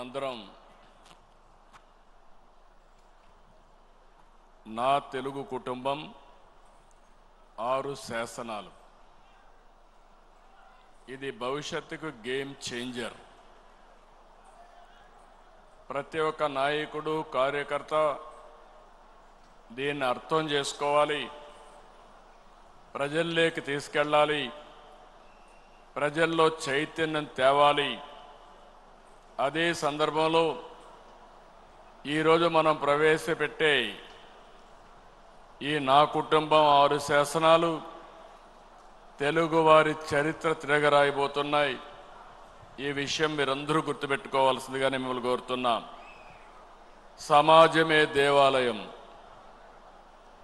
మనందరం నా తెలుగు కుటుంబం 6 శాసనాలు ఇది భవిష్యత్తుకు గేమ్ చేంజర్. ప్రతి ఒక్క నాయకుడు కార్యకర్త దీన్ని అర్థం చేసుకోవాలి, ప్రజల్లోకి తీసుకెళ్ళాలి, ప్రజల్లో చైతన్యం తేవాలి. అదే సందర్భంలో ఈరోజు మనం ప్రవేశపెట్టే ఈ నా కుటుంబం 6 శాసనాలు తెలుగువారి చరిత్ర తిరగరాయబోతున్నాయి. ఈ విషయం మీరందరూ గుర్తుపెట్టుకోవాల్సిందిగా నేను మిమ్మల్ని కోరుతున్నాం. సమాజమే దేవాలయం,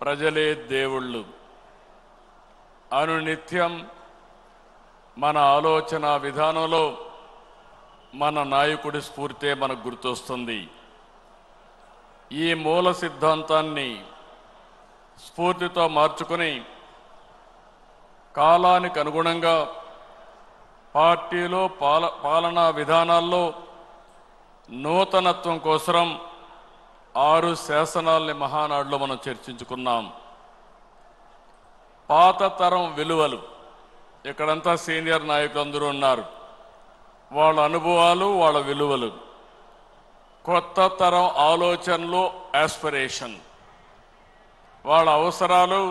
ప్రజలే దేవుళ్ళు. అనునిత్యం మన ఆలోచన విధానంలో మన నాయకుడి స్ఫూర్తే మనకు గుర్తొస్తుంది. ఈ మూల సిద్ధాంతాన్ని స్ఫూర్తితో మార్చుకుని కాలానికి అనుగుణంగా పార్టీలో పాలనా విధానాల్లో నూతనత్వం కోసం 6 శాసనాల్ని మహానాడులో మనం చర్చించుకున్నాం. పాత తరం విలువలు, ఇక్కడంతా సీనియర్ నాయకులు అందరూ ఉన్నారు, వాళ్ళ అనుభవాలు, వాళ్ళ విలువలు. కొత్త తరం ఆలోచనలు, ఆస్పిరేషన్, వాళ్ళ అవసరాలు,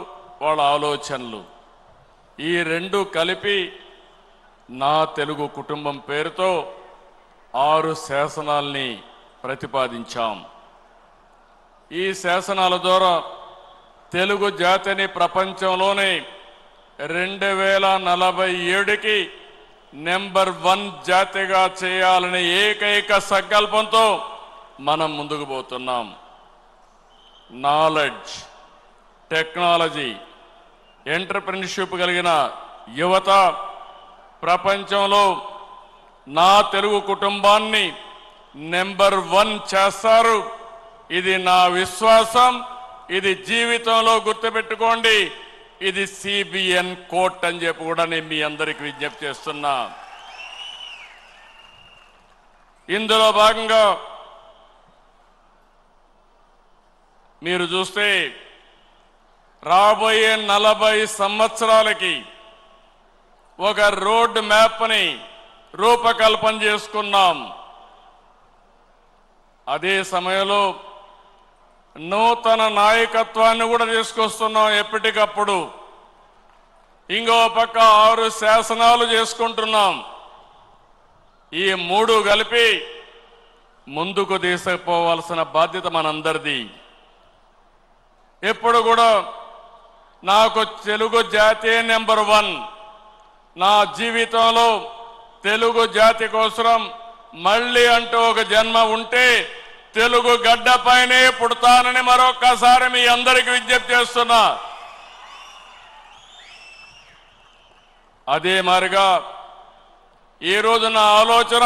వాళ్ళ ఆలోచనలు, ఈ రెండు కలిపి నా తెలుగు కుటుంబం పేరుతో 6 శాసనాల్ని ప్రతిపాదించాం. ఈ శాసనాల ద్వారా తెలుగు జాతిని ప్రపంచంలోనే 2047కి నెంబర్ 1 జాతిగా చేయాలనే ఏకైక సంకల్పంతో మనం ముందుకు పోతున్నాం. నాలెడ్జ్, టెక్నాలజీ, ఎంటర్‌ప్రెన్యూర్‌షిప్ కలిగిన యువత ప్రపంచంలో నా తెలుగు కుటుంబాన్ని నెంబర్ 1 చేస్తారు. ఇది నా విశ్వాసం, ఇది జీవితంలో గుర్తుపెట్టుకోండి. ఇది సిబిఎన్ కోట్ అని చెప్పి కూడా నేను మీ అందరికి విజ్ఞప్తి చేస్తున్నా. ఇందులో భాగంగా మీరు చూస్తే రాబోయే 40 సంవత్సరాలకి ఒక రోడ్ మ్యాప్ని రూపకల్పన చేసుకున్నాం. అదే సమయంలో నూతన నాయకత్వాన్ని కూడా తీసుకొస్తున్నాం ఎప్పటికప్పుడు. ఇంకో పక్క 6 శాసనాలు చేసుకుంటున్నాం. ఈ 3 కలిపి ముందుకు తీసుకుపోవాల్సిన బాధ్యత మనందరిది. ఎప్పుడు కూడా నాకు తెలుగు జాతి నెంబర్ 1. నా జీవితంలో తెలుగు జాతి కోసం మళ్ళీ అంటూ ఒక జన్మ ఉంటే తెలుగు గడ్డపైనే పుడతానని మరొక్కసారి మీ అందరికీ విజ్ఞప్తి చేస్తున్నా. అదే మాదిరిగా ఈరోజు నా ఆలోచన,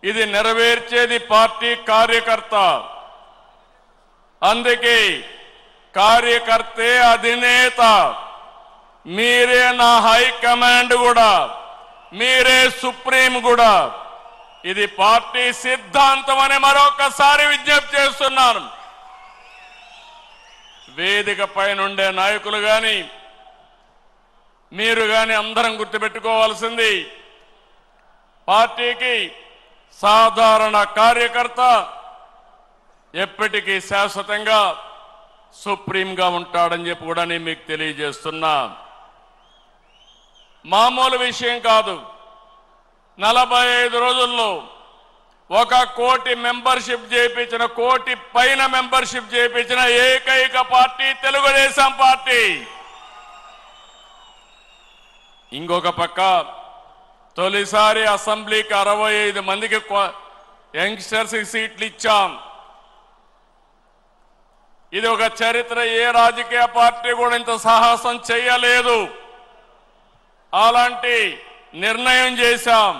ఇది నెరవేర్చేది పార్టీ కార్యకర్త. అందుకే కార్యకర్తే అధినేత, మీరే నా హైకమాండ్ కూడా, మీరే సుప్రీం కూడా. ఇది పార్టీ సిద్ధాంతం అని మరొకసారి విజ్ఞప్తి చేస్తున్నాను. వేదిక పైనుండే నాయకులు కానీ మీరు కానీ అందరం గుర్తుపెట్టుకోవాల్సింది, పార్టీకి సాధారణ కార్యకర్త ఎప్పటికీ శాశ్వతంగా సుప్రీంగా ఉంటాడని చెప్పి కూడా నేను మీకు తెలియజేస్తున్నా. మామూలు విషయం కాదు. 45 రోజుల్లో 1 కోటి మెంబర్షిప్ చేయించిన, 1 కోటి పైన మెంబర్షిప్ చేయించిన ఏకైక పార్టీ తెలుగుదేశం పార్టీ. ఇంకొక పక్క తొలిసారి అసెంబ్లీకి 65 మందికి యంగ్స్టర్స్ సీట్లు ఇచ్చాం. ఇది ఒక చరిత్ర. ఏ రాజకీయ పార్టీ కూడా ఇంత సాహసం చేయలేదు. అలాంటి నిర్ణయం చేశాం.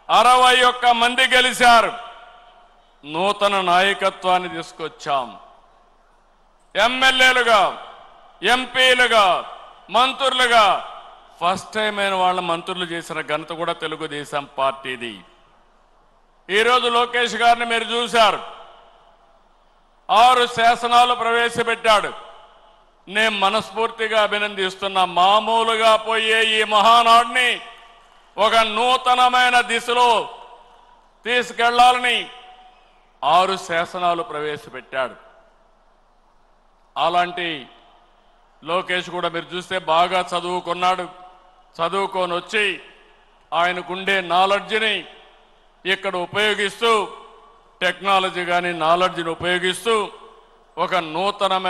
61 మంది గెలిచారు. నూతన నాయకత్వాన్ని తీసుకొచ్చాం. ఎమ్మెల్యేలుగా, ఎంపీలుగా, మంత్రులుగా ఫస్ట్ టైం అయిన వాళ్ళ మంత్రులు చేసిన ఘనత కూడా తెలుగుదేశం పార్టీది. ఈరోజు లోకేష్ గారిని మీరు చూశారు. 6 శాసనాలు ప్రవేశపెట్టాడు. నేను మనస్ఫూర్తిగా అభినందిస్తున్నా. మామూలుగా పోయే ఈ మహానాడిని ఒక నూతనమైన దిశలో తీసుకెళ్లాలని 6 శాసనాలు ప్రవేశపెట్టాడు. అలాంటి లోకేష్ కూడా మీరు చూస్తే బాగా చదువుకున్నాడు. చదువుకొని వచ్చి ఆయనకుండే నాలెడ్జ్ని ఇక్కడ ఉపయోగిస్తూ, టెక్నాలజీ కానీ నాలెడ్జ్ని ఉపయోగిస్తూ ఒక నూతనమైన